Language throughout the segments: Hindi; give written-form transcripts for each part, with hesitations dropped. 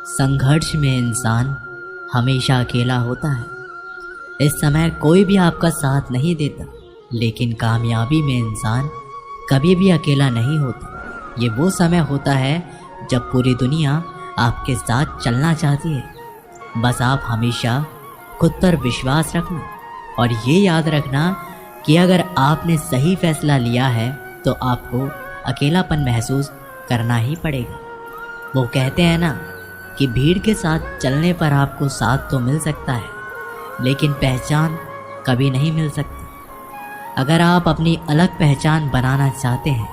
संघर्ष में इंसान हमेशा अकेला होता है। इस समय कोई भी आपका साथ नहीं देता, लेकिन कामयाबी में इंसान कभी भी अकेला नहीं होता। ये वो समय होता है जब पूरी दुनिया आपके साथ चलना चाहती है। बस आप हमेशा खुद पर विश्वास रखना और ये याद रखना कि अगर आपने सही फैसला लिया है तो आपको अकेलापन महसूस करना ही पड़ेगा। वो कहते हैं ना कि भीड़ के साथ चलने पर आपको साथ तो मिल सकता है, लेकिन पहचान कभी नहीं मिल सकती। अगर आप अपनी अलग पहचान बनाना चाहते हैं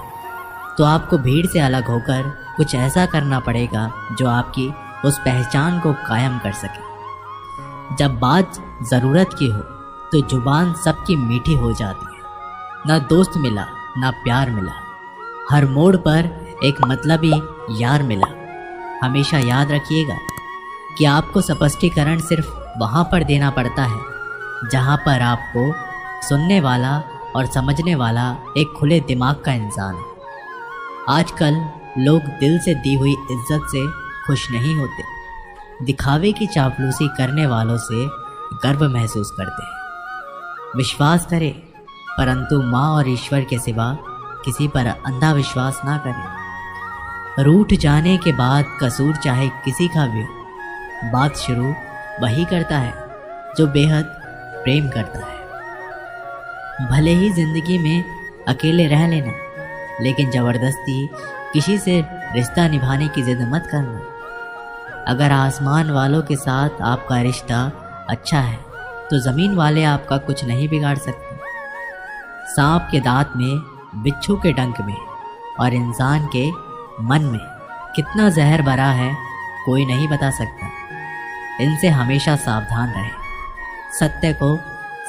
तो आपको भीड़ से अलग होकर कुछ ऐसा करना पड़ेगा जो आपकी उस पहचान को कायम कर सके। जब बात ज़रूरत की हो तो जुबान सबकी मीठी हो जाती है। ना दोस्त मिला ना प्यार मिला, हर मोड़ पर एक मतलबी यार मिला। हमेशा याद रखिएगा कि आपको स्पष्टीकरण सिर्फ वहाँ पर देना पड़ता है जहाँ पर आपको सुनने वाला और समझने वाला एक खुले दिमाग का इंसान हो। आजकल लोग दिल से दी हुई इज्जत से खुश नहीं होते, दिखावे की चापलूसी करने वालों से गर्व महसूस करते हैं। विश्वास करें, परंतु माँ और ईश्वर के सिवा किसी पर अंधा विश्वास ना करें। रूठ जाने के बाद कसूर चाहे किसी का भी हो, बात शुरू वही करता है जो बेहद प्रेम करता है। भले ही जिंदगी में अकेले रह लेना, लेकिन ज़बरदस्ती किसी से रिश्ता निभाने की जिद मत करना। अगर आसमान वालों के साथ आपका रिश्ता अच्छा है तो ज़मीन वाले आपका कुछ नहीं बिगाड़ सकते। सांप के दांत में, बिच्छू के डंक में और इंसान के मन में कितना जहर भरा है कोई नहीं बता सकता। इनसे हमेशा सावधान रहें। सत्य को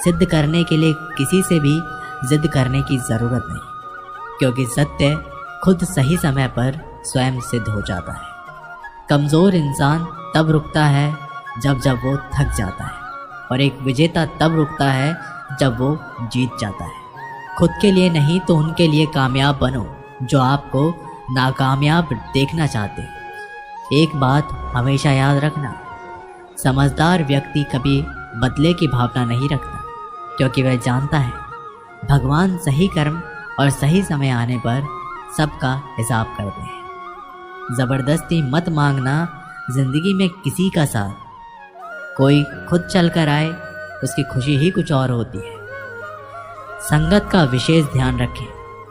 सिद्ध करने के लिए किसी से भी जिद करने की ज़रूरत नहीं, क्योंकि सत्य खुद सही समय पर स्वयं सिद्ध हो जाता है। कमज़ोर इंसान तब रुकता है जब वो थक जाता है, और एक विजेता तब रुकता है जब वो जीत जाता है। खुद के लिए नहीं तो उनके लिए कामयाब बनो जो आपको नाकामयाब देखना चाहते। एक बात हमेशा याद रखना, समझदार व्यक्ति कभी बदले की भावना नहीं रखता, क्योंकि वह जानता है भगवान सही कर्म और सही समय आने पर सबका हिसाब करते हैं। ज़बरदस्ती मत मांगना ज़िंदगी में किसी का साथ। कोई खुद चल कर आए उसकी खुशी ही कुछ और होती है। संगत का विशेष ध्यान रखें,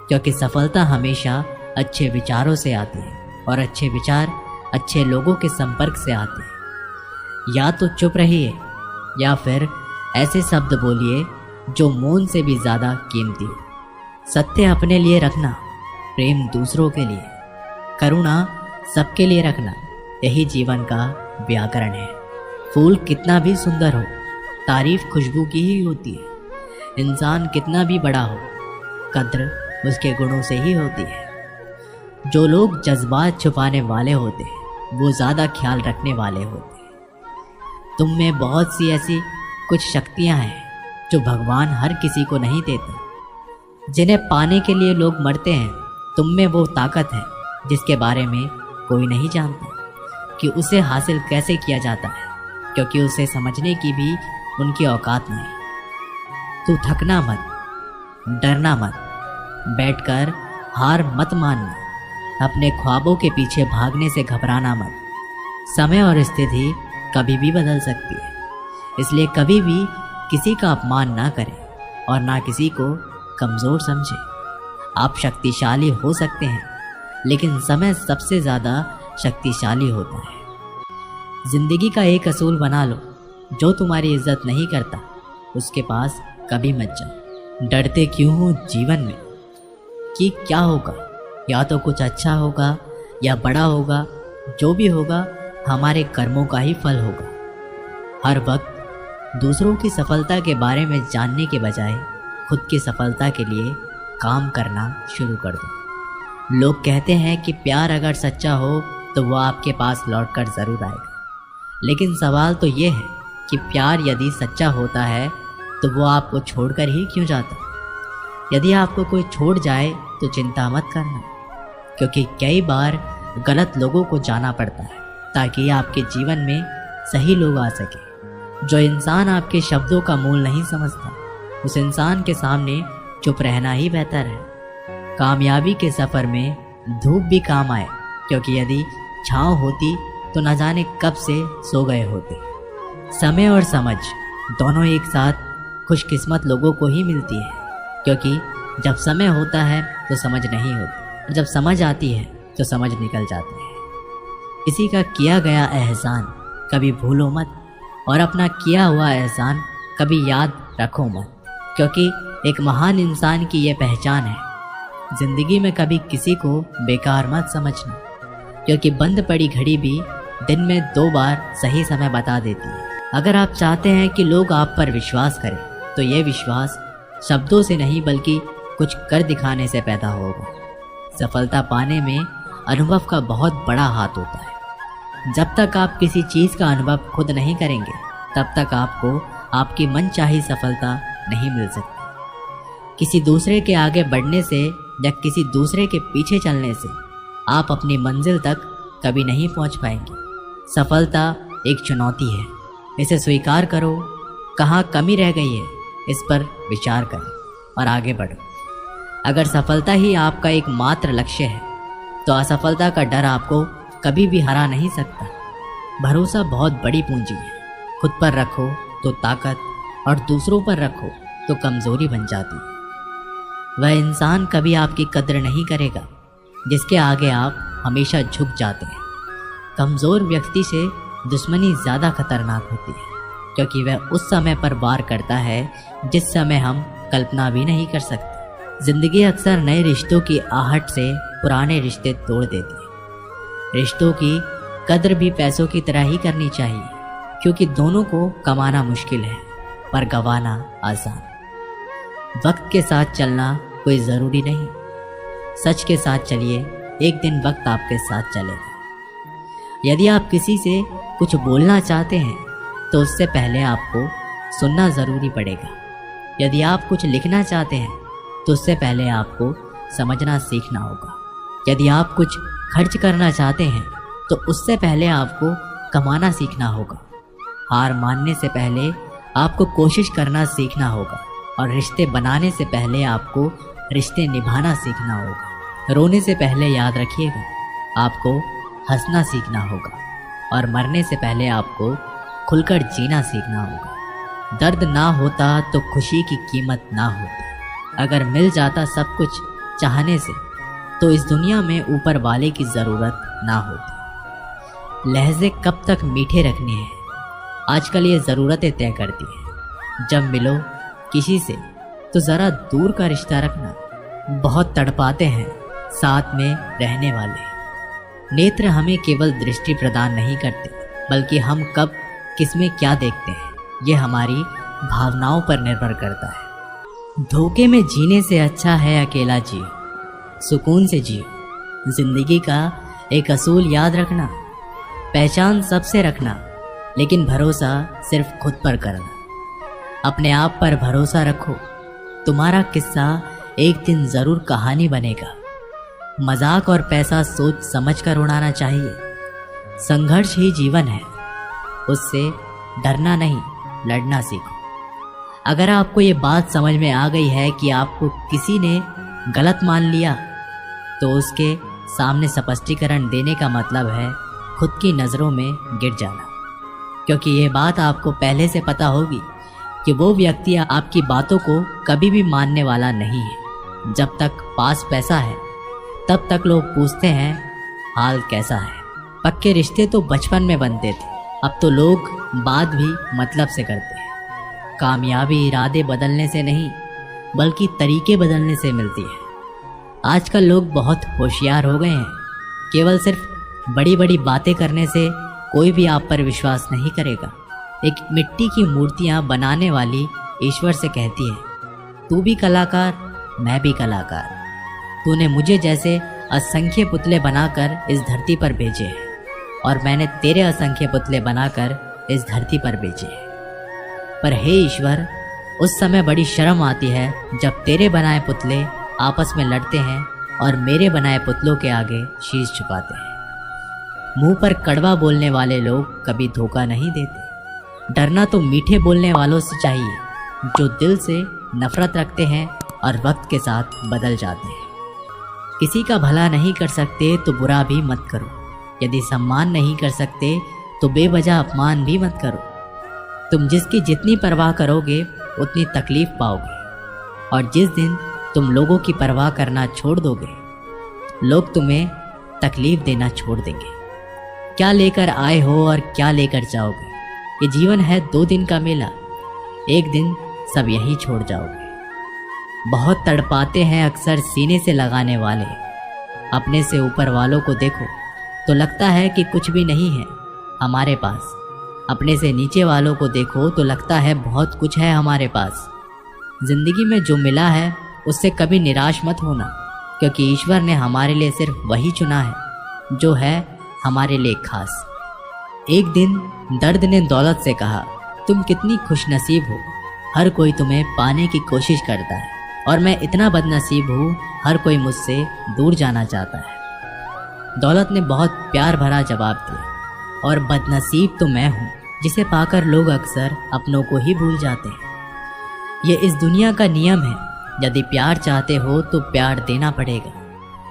क्योंकि सफलता हमेशा अच्छे विचारों से आती है और अच्छे विचार अच्छे लोगों के संपर्क से आते हैं। या तो चुप रहिए या फिर ऐसे शब्द बोलिए जो मौन से भी ज़्यादा कीमती हो। सत्य अपने लिए रखना, प्रेम दूसरों के लिए, करुणा सबके लिए रखना, यही जीवन का व्याकरण है। फूल कितना भी सुंदर हो, तारीफ खुशबू की ही होती है। इंसान कितना भी बड़ा हो, कद्र उसके गुणों से ही होती है। जो लोग जज्बात छुपाने वाले होते हैं वो ज़्यादा ख्याल रखने वाले होते हैं। तुम में बहुत सी ऐसी कुछ शक्तियाँ हैं जो भगवान हर किसी को नहीं देता, जिन्हें पाने के लिए लोग मरते हैं। तुम में वो ताकत है जिसके बारे में कोई नहीं जानता कि उसे हासिल कैसे किया जाता है, क्योंकि उसे समझने की भी उनकी औकात नहीं। तू थकना मत, डरना मत, बैठकर हार मत मानना, अपने ख्वाबों के पीछे भागने से घबराना मत। समय और स्थिति कभी भी बदल सकती है, इसलिए कभी भी किसी का अपमान ना करें और ना किसी को कमज़ोर समझें। आप शक्तिशाली हो सकते हैं, लेकिन समय सबसे ज़्यादा शक्तिशाली होता है। ज़िंदगी का एक असूल बना लो, जो तुम्हारी इज्जत नहीं करता उसके पास कभी मत जाओ। डरते क्यों हो जीवन में कि क्या होगा, या तो कुछ अच्छा होगा या बड़ा होगा। जो भी होगा हमारे कर्मों का ही फल होगा। हर वक्त दूसरों की सफलता के बारे में जानने के बजाय खुद की सफलता के लिए काम करना शुरू कर दो। लोग कहते हैं कि प्यार अगर सच्चा हो तो वह आपके पास लौटकर ज़रूर आएगा, लेकिन सवाल तो ये है कि प्यार यदि सच्चा होता है तो वो आपको छोड़कर ही क्यों जाता। यदि आपको कोई छोड़ जाए तो चिंता मत करना, क्योंकि कई बार गलत लोगों को जाना पड़ता है ताकि आपके जीवन में सही लोग आ सके। जो इंसान आपके शब्दों का मूल नहीं समझता, उस इंसान के सामने चुप रहना ही बेहतर है। कामयाबी के सफ़र में धूप भी काम आए, क्योंकि यदि छाँव होती तो न जाने कब से सो गए होते। समय और समझ दोनों एक साथ खुशकिस्मत लोगों को ही मिलती है, क्योंकि जब समय होता है तो समझ नहीं होती, और जब समझ आती है तो समझ निकल जाती है। किसी का किया गया एहसान कभी भूलो मत, और अपना किया हुआ एहसान कभी याद रखो मत, क्योंकि एक महान इंसान की यह पहचान है। ज़िंदगी में कभी किसी को बेकार मत समझना, क्योंकि बंद पड़ी घड़ी भी दिन में 2 बार सही समय बता देती है। अगर आप चाहते हैं कि लोग आप पर विश्वास करें, तो ये विश्वास शब्दों से नहीं बल्कि कुछ कर दिखाने से पैदा होगा। सफलता पाने में अनुभव का बहुत बड़ा हाथ होता है। जब तक आप किसी चीज़ का अनुभव खुद नहीं करेंगे, तब तक आपको आपकी मनचाही सफलता नहीं मिल सकती। किसी दूसरे के आगे बढ़ने से या किसी दूसरे के पीछे चलने से आप अपनी मंजिल तक कभी नहीं पहुंच पाएंगे। सफलता एक चुनौती है, इसे स्वीकार करो। कहाँ कमी रह गई है, इस पर विचार करो और आगे बढ़ो। अगर सफलता ही आपका एकमात्र लक्ष्य है, तो असफलता का डर आपको कभी भी हरा नहीं सकता। भरोसा बहुत बड़ी पूंजी है। खुद पर रखो तो ताकत, और दूसरों पर रखो तो कमज़ोरी बन जाती है। वह इंसान कभी आपकी कद्र नहीं करेगा जिसके आगे आप हमेशा झुक जाते हैं। कमज़ोर व्यक्ति से दुश्मनी ज़्यादा खतरनाक होती है, क्योंकि वह उस समय पर वार करता है जिस समय हम कल्पना भी नहीं कर सकते। ज़िंदगी अक्सर नए रिश्तों की आहट से पुराने रिश्ते तोड़ देती है। रिश्तों की कद्र भी पैसों की तरह ही करनी चाहिए, क्योंकि दोनों को कमाना मुश्किल है पर गंवाना आसान। वक्त के साथ चलना कोई ज़रूरी नहीं, सच के साथ चलिए, एक दिन वक्त आपके साथ चलेगा। यदि आप किसी से कुछ बोलना चाहते हैं तो उससे पहले आपको सुनना ज़रूरी पड़ेगा। यदि आप कुछ लिखना चाहते हैं तो उससे पहले आपको समझना सीखना होगा। यदि आप कुछ खर्च करना चाहते हैं तो उससे पहले आपको कमाना सीखना होगा। हार मानने से पहले आपको कोशिश करना सीखना होगा, और रिश्ते बनाने से पहले आपको रिश्ते निभाना सीखना होगा। रोने से पहले याद रखिएगा, आपको हंसना सीखना होगा, और मरने से पहले आपको खुलकर जीना सीखना होगा। दर्द ना होता तो खुशी की कीमत ना होती। अगर मिल जाता सब कुछ चाहने से, तो इस दुनिया में ऊपर वाले की ज़रूरत ना होती। लहजे कब तक मीठे रखने हैं, आजकल ये ज़रूरतें तय करती हैं। जब मिलो किसी से तो ज़रा दूर का रिश्ता रखना। बहुत तड़पाते हैं साथ में रहने वाले। नेत्र हमें केवल दृष्टि प्रदान नहीं करते, बल्कि हम कब किसमें क्या देखते हैं, ये हमारी भावनाओं पर निर्भर करता है। धोखे में जीने से अच्छा है अकेला जियो, सुकून से जियो। जिंदगी का एक असूल याद रखना, पहचान सबसे रखना, लेकिन भरोसा सिर्फ खुद पर करना। अपने आप पर भरोसा रखो, तुम्हारा किस्सा एक दिन ज़रूर कहानी बनेगा। मजाक और पैसा सोच समझ कर उड़ाना चाहिए। संघर्ष ही जीवन है, उससे डरना नहीं, लड़ना सीखो। अगर आपको ये बात समझ में आ गई है कि आपको किसी ने गलत मान लिया, तो उसके सामने स्पष्टीकरण देने का मतलब है खुद की नज़रों में गिर जाना। क्योंकि ये बात आपको पहले से पता होगी कि वो व्यक्ति आपकी बातों को कभी भी मानने वाला नहीं है। जब तक पास पैसा है, तब तक लोग पूछते हैं हाल कैसा है। पक्के रिश्ते तो बचपन में बनते थे, अब तो लोग बात भी मतलब से करते हैं। कामयाबी इरादे बदलने से नहीं, बल्कि तरीके बदलने से मिलती है। आजकल लोग बहुत होशियार हो गए हैं। केवल सिर्फ बड़ी बड़ी बातें करने से कोई भी आप पर विश्वास नहीं करेगा। एक मिट्टी की मूर्तियाँ बनाने वाली ईश्वर से कहती है, तू भी कलाकार, मैं भी कलाकार। तूने मुझे जैसे असंख्य पुतले बनाकर इस धरती पर भेजे हैं, और मैंने तेरे असंख्य पुतले बनाकर इस धरती पर भेजे हैं। पर हे ईश्वर, उस समय बड़ी शर्म आती है जब तेरे बनाए पुतले आपस में लड़ते हैं और मेरे बनाए पुतलों के आगे शीश झुकाते हैं। मुंह पर कड़वा बोलने वाले लोग कभी धोखा नहीं देते। डरना तो मीठे बोलने वालों से चाहिए, जो दिल से नफरत रखते हैं और वक्त के साथ बदल जाते हैं। किसी का भला नहीं कर सकते तो बुरा भी मत करो। यदि सम्मान नहीं कर सकते तो बेवजह अपमान भी मत करो। तुम जिसकी जितनी परवाह करोगे उतनी तकलीफ पाओगे, और जिस दिन तुम लोगों की परवाह करना छोड़ दोगे, लोग तुम्हें तकलीफ देना छोड़ देंगे। क्या लेकर आए हो और क्या लेकर जाओगे? ये जीवन है 2 दिन का मेला, एक दिन सब यहीं छोड़ जाओगे। बहुत तड़पाते हैं अक्सर सीने से लगाने वाले। अपने से ऊपर वालों को देखो तो लगता है कि कुछ भी नहीं है हमारे पास। अपने से नीचे वालों को देखो तो लगता है बहुत कुछ है हमारे पास। जिंदगी में जो मिला है उससे कभी निराश मत होना, क्योंकि ईश्वर ने हमारे लिए सिर्फ वही चुना है जो है हमारे लिए खास। एक दिन दर्द ने दौलत से कहा, तुम कितनी खुशनसीब हो, हर कोई तुम्हें पाने की कोशिश करता है, और मैं इतना बदनसीब हूँ, हर कोई मुझसे दूर जाना चाहता है। दौलत ने बहुत प्यार भरा जवाब दिया, और बदनसीब तो मैं हूँ जिसे पाकर लोग अक्सर अपनों को ही भूल जाते हैं। ये इस दुनिया का नियम है, यदि प्यार चाहते हो तो प्यार देना पड़ेगा,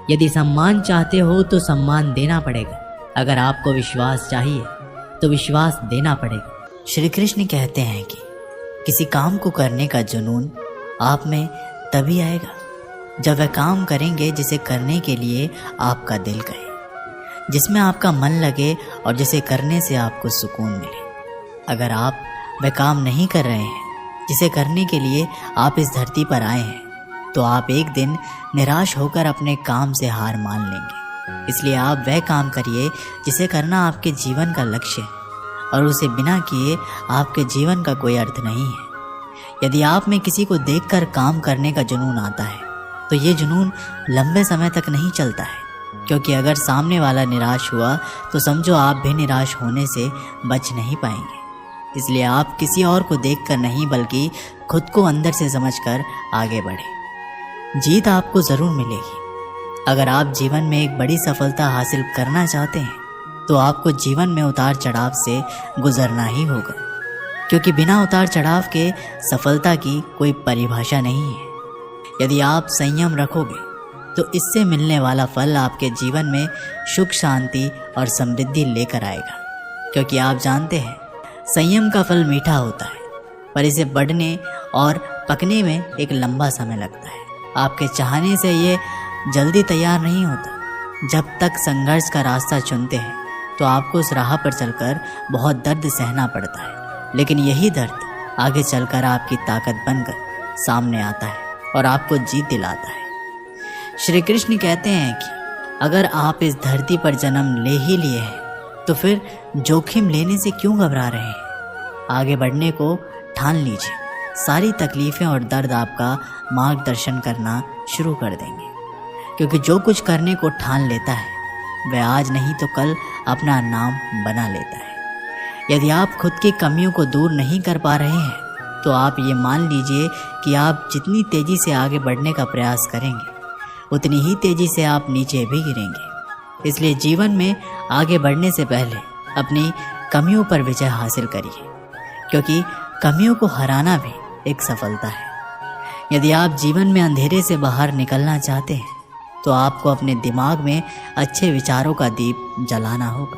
यदि सम्मान चाहते हो तो सम्मान देना पड़ेगा, अगर आपको विश्वास चाहिए तो विश्वास देना पड़ेगा। श्री कृष्ण कहते हैं कि किसी काम को करने का जुनून आप में तभी आएगा जब वह काम करेंगे जिसे करने के लिए आपका दिल कहे, जिसमें आपका मन लगे और जिसे करने से आपको सुकून मिले। अगर आप वह काम नहीं कर रहे हैं जिसे करने के लिए आप इस धरती पर आए हैं, तो आप एक दिन निराश होकर अपने काम से हार मान लेंगे। इसलिए आप वह काम करिए जिसे करना आपके जीवन का लक्ष्य है, और उसे बिना किए आपके जीवन का कोई अर्थ नहीं है। यदि आप में किसी को देखकर काम करने का जुनून आता है तो ये जुनून लंबे समय तक नहीं चलता है, क्योंकि अगर सामने वाला निराश हुआ तो समझो आप भी निराश होने से बच नहीं पाएंगे। इसलिए आप किसी और को देखकर नहीं बल्कि खुद को अंदर से समझकर आगे बढ़े। जीत आपको ज़रूर मिलेगी। अगर आप जीवन में एक बड़ी सफलता हासिल करना चाहते हैं तो आपको जीवन में उतार चढ़ाव से गुजरना ही होगा, क्योंकि बिना उतार चढ़ाव के सफलता की कोई परिभाषा नहीं है। यदि आप संयम रखोगे तो इससे मिलने वाला फल आपके जीवन में सुख, शांति और समृद्धि लेकर आएगा, क्योंकि आप जानते हैं संयम का फल मीठा होता है, पर इसे बढ़ने और पकने में एक लंबा समय लगता है। आपके चाहने से ये जल्दी तैयार नहीं होता। जब तक संघर्ष का रास्ता चुनते हैं तो आपको उस राह पर चलकर बहुत दर्द सहना पड़ता है, लेकिन यही दर्द आगे चलकर आपकी ताकत बनकर सामने आता है और आपको जीत दिलाता है। श्री कृष्ण कहते हैं कि अगर आप इस धरती पर जन्म ले ही लिए हैं तो फिर जोखिम लेने से क्यों घबरा रहे हैं? आगे बढ़ने को ठान लीजिए। सारी तकलीफ़ें और दर्द आपका मार्गदर्शन करना शुरू कर देंगे, क्योंकि जो कुछ करने को ठान लेता है वह आज नहीं तो कल अपना नाम बना लेता है। यदि आप खुद की कमियों को दूर नहीं कर पा रहे हैं तो आप ये मान लीजिए कि आप जितनी तेज़ी से आगे बढ़ने का प्रयास करेंगे उतनी ही तेज़ी से आप नीचे भी गिरेंगे। इसलिए जीवन में आगे बढ़ने से पहले अपनी कमियों पर विजय हासिल करिए, क्योंकि कमियों को हराना भी एक सफलता है। यदि आप जीवन में अंधेरे से बाहर निकलना चाहते हैं तो आपको अपने दिमाग में अच्छे विचारों का दीप जलाना होगा,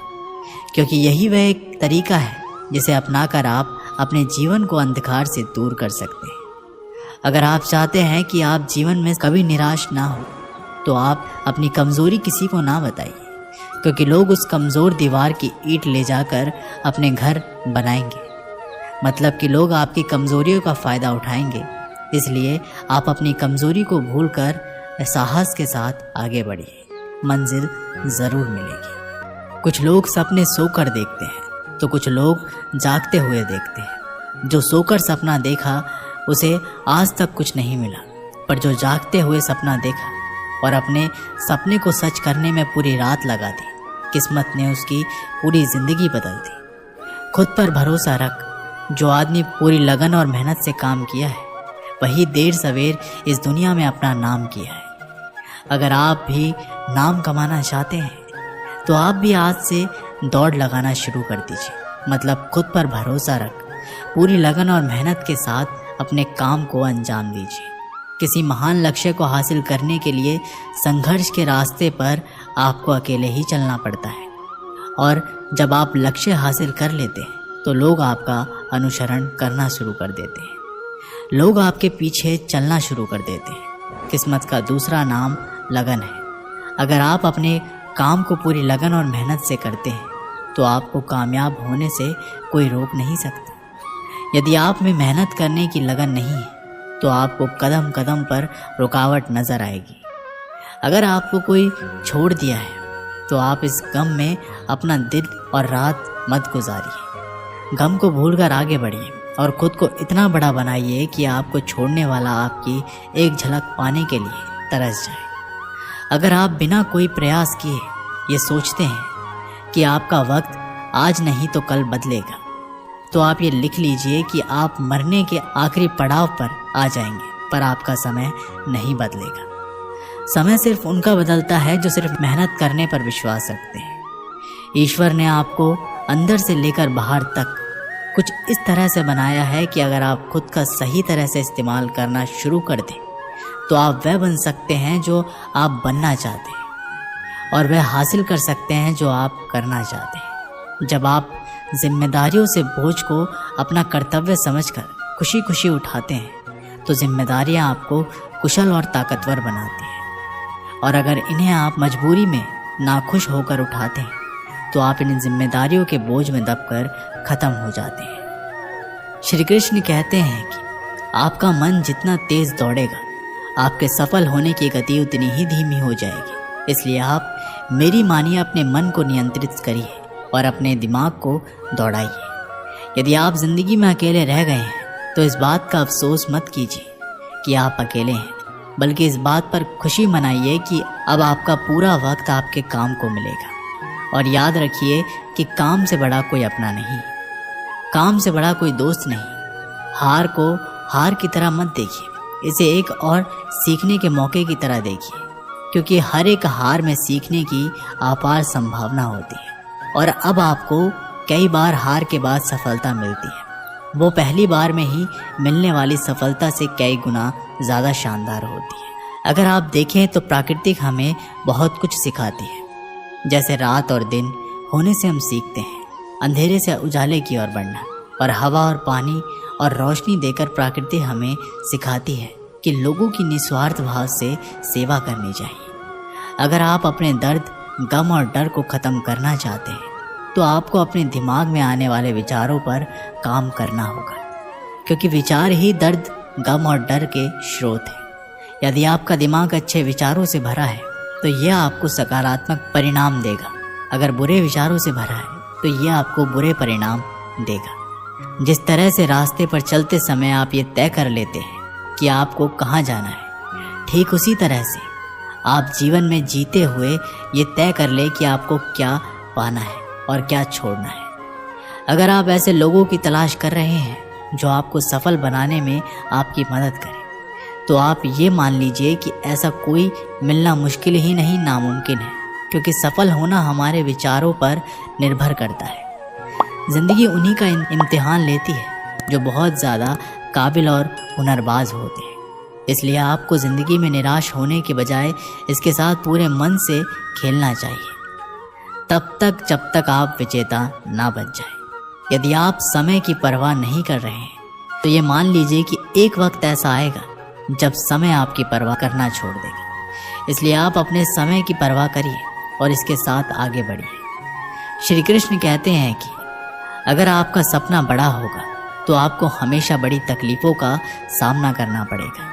क्योंकि यही वह एक तरीका है जिसे अपनाकर आप अपने जीवन को अंधकार से दूर कर सकते हैं। अगर आप चाहते हैं कि आप जीवन में कभी निराश ना हो तो आप अपनी कमज़ोरी किसी को ना बताइए, क्योंकि लोग उस कमज़ोर दीवार की ईंट ले जाकर अपने घर बनाएंगे। मतलब कि लोग आपकी कमज़ोरियों का फ़ायदा उठाएंगे। इसलिए आप अपनी कमज़ोरी को भूलकर साहस के साथ आगे बढ़िए, मंजिल ज़रूर मिलेगी। कुछ लोग सपने सोकर देखते हैं तो कुछ लोग जागते हुए देखते हैं। जो सोकर सपना देखा उसे आज तक कुछ नहीं मिला, पर जो जागते हुए सपना देखा और अपने सपने को सच करने में पूरी रात लगा दी, किस्मत ने उसकी पूरी ज़िंदगी बदल दी। खुद पर भरोसा रख। जो आदमी पूरी लगन और मेहनत से काम किया है वही देर सवेर इस दुनिया में अपना नाम किया है। अगर आप भी नाम कमाना चाहते हैं तो आप भी आज से दौड़ लगाना शुरू कर दीजिए। मतलब खुद पर भरोसा रख पूरी लगन और मेहनत के साथ अपने काम को अंजाम दीजिए। किसी महान लक्ष्य को हासिल करने के लिए संघर्ष के रास्ते पर आपको अकेले ही चलना पड़ता है, और जब आप लक्ष्य हासिल कर लेते हैं तो लोग आपका अनुसरण करना शुरू कर देते हैं, लोग आपके पीछे चलना शुरू कर देते हैं। किस्मत का दूसरा नाम लगन है। अगर आप अपने काम को पूरी लगन और मेहनत से करते हैं तो आपको कामयाब होने से कोई रोक नहीं सकता। यदि आप में मेहनत करने की लगन नहीं है तो आपको कदम कदम पर रुकावट नज़र आएगी। अगर आपको कोई छोड़ दिया है तो आप इस गम में अपना दिन और रात मत गुजारिए। गम को भूलकर आगे बढ़िए और खुद को इतना बड़ा बनाइए कि आपको छोड़ने वाला आपकी एक झलक पाने के लिए तरस जाए। अगर आप बिना कोई प्रयास किए ये सोचते हैं कि आपका वक्त आज नहीं तो कल बदलेगा, तो आप ये लिख लीजिए कि आप मरने के आखिरी पड़ाव पर आ जाएंगे, पर आपका समय नहीं बदलेगा। समय सिर्फ उनका बदलता है जो सिर्फ मेहनत करने पर विश्वास रखते हैं। ईश्वर ने आपको अंदर से लेकर बाहर तक कुछ इस तरह से बनाया है कि अगर आप खुद का सही तरह से इस्तेमाल करना शुरू कर दें तो आप वह बन सकते हैं जो आप बनना चाहते हैं, और वह हासिल कर सकते हैं जो आप करना चाहते हैं। जब आप जिम्मेदारियों से बोझ को अपना कर्तव्य समझकर खुशी खुशी उठाते हैं तो जिम्मेदारियां आपको कुशल और ताकतवर बनाती हैं, और अगर इन्हें आप मजबूरी में नाखुश होकर उठाते हैं तो आप इन जिम्मेदारियों के बोझ में दबकर खत्म हो जाते हैं। श्री कृष्ण कहते हैं कि आपका मन जितना तेज दौड़ेगा आपके सफल होने की गति उतनी ही धीमी हो जाएगी। इसलिए आप मेरी मानिए, अपने मन को नियंत्रित करिए और अपने दिमाग को दौड़ाइए। यदि आप जिंदगी में अकेले रह गए हैं तो इस बात का अफसोस मत कीजिए कि आप अकेले हैं, बल्कि इस बात पर खुशी मनाइए कि अब आपका पूरा वक्त आपके काम को मिलेगा। और याद रखिए कि काम से बड़ा कोई अपना नहीं, काम से बड़ा कोई दोस्त नहीं। हार को हार की तरह मत देखिए, इसे एक और सीखने के मौके की तरह देखिए, क्योंकि हर एक हार में सीखने की अपार संभावना होती है। और अब आपको कई बार हार के बाद सफलता मिलती है, वो पहली बार में ही मिलने वाली सफलता से कई गुना ज़्यादा शानदार होती है। अगर आप देखें तो प्रकृति हमें बहुत कुछ सिखाती है। जैसे रात और दिन होने से हम सीखते हैं अंधेरे से उजाले की ओर बढ़ना, और हवा और पानी और रोशनी देकर प्रकृति हमें सिखाती है कि लोगों की निस्वार्थ भाव से सेवा करनी चाहिए। अगर आप अपने दर्द, गम और डर को ख़त्म करना चाहते हैं तो आपको अपने दिमाग में आने वाले विचारों पर काम करना होगा, क्योंकि विचार ही दर्द, गम और डर के स्रोत हैं। यदि आपका दिमाग अच्छे विचारों से भरा है तो यह आपको सकारात्मक परिणाम देगा। अगर बुरे विचारों से भरा है तो यह आपको बुरे परिणाम देगा। जिस तरह से रास्ते पर चलते समय आप ये तय कर लेते हैं कि आपको कहाँ जाना है, ठीक उसी तरह से आप जीवन में जीते हुए ये तय कर ले कि आपको क्या पाना है और क्या छोड़ना है। अगर आप ऐसे लोगों की तलाश कर रहे हैं जो आपको सफल बनाने में आपकी मदद करें, तो आप ये मान लीजिए कि ऐसा कोई मिलना मुश्किल ही नहीं, नामुमकिन है, क्योंकि सफल होना हमारे विचारों पर निर्भर करता है। ज़िंदगी उन्हीं का इम्तिहान लेती है जो बहुत ज़्यादा काबिल और हुनरबाज होते हैं। इसलिए आपको ज़िंदगी में निराश होने के बजाय इसके साथ पूरे मन से खेलना चाहिए, तब तक जब तक आप विजेता ना बन जाए। यदि आप समय की परवाह नहीं कर रहे हैं तो ये मान लीजिए कि एक वक्त ऐसा आएगा जब समय आपकी परवाह करना छोड़ देगा। इसलिए आप अपने समय की परवाह करिए और इसके साथ आगे बढ़िए। श्री कृष्ण कहते हैं कि अगर आपका सपना बड़ा होगा तो आपको हमेशा बड़ी तकलीफ़ों का सामना करना पड़ेगा।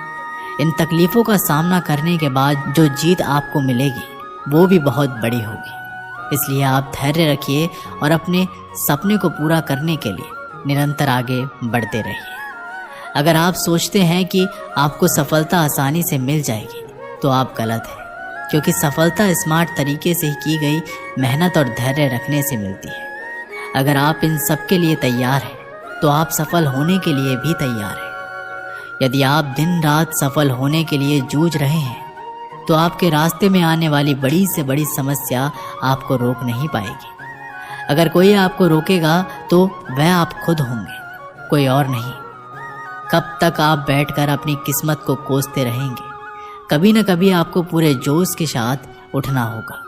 इन तकलीफ़ों का सामना करने के बाद जो जीत आपको मिलेगी वो भी बहुत बड़ी होगी। इसलिए आप धैर्य रखिए और अपने सपने को पूरा करने के लिए निरंतर आगे बढ़ते रहिए। अगर आप सोचते हैं कि आपको सफलता आसानी से मिल जाएगी तो आप गलत हैं, क्योंकि सफलता स्मार्ट तरीके से की गई मेहनत और धैर्य रखने से मिलती है। अगर आप इन सब के लिए तैयार हैं तो आप सफल होने के लिए भी तैयार हैं। यदि आप दिन रात सफल होने के लिए जूझ रहे हैं तो आपके रास्ते में आने वाली बड़ी से बड़ी समस्या आपको रोक नहीं पाएगी। अगर कोई आपको रोकेगा तो वह आप खुद होंगे, कोई और नहीं। कब तक आप बैठकर अपनी किस्मत को कोसते रहेंगे? कभी न कभी आपको पूरे जोश के साथ उठना होगा,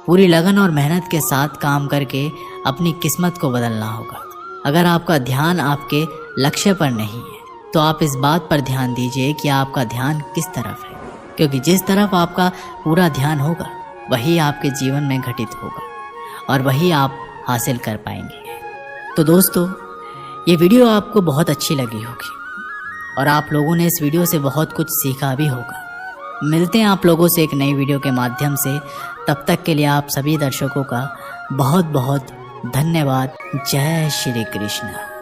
पूरी लगन और मेहनत के साथ काम करके अपनी किस्मत को बदलना होगा। अगर आपका ध्यान आपके लक्ष्य पर नहीं है तो आप इस बात पर ध्यान दीजिए कि आपका ध्यान किस तरफ है, क्योंकि जिस तरफ आपका पूरा ध्यान होगा वही आपके जीवन में घटित होगा और वही आप हासिल कर पाएंगे। तो दोस्तों, ये वीडियो आपको बहुत अच्छी लगी होगी और आप लोगों ने इस वीडियो से बहुत कुछ सीखा भी होगा। मिलते हैं आप लोगों से एक नई वीडियो के माध्यम से। तब तक के लिए आप सभी दर्शकों का बहुत बहुत धन्यवाद। जय श्री कृष्ण।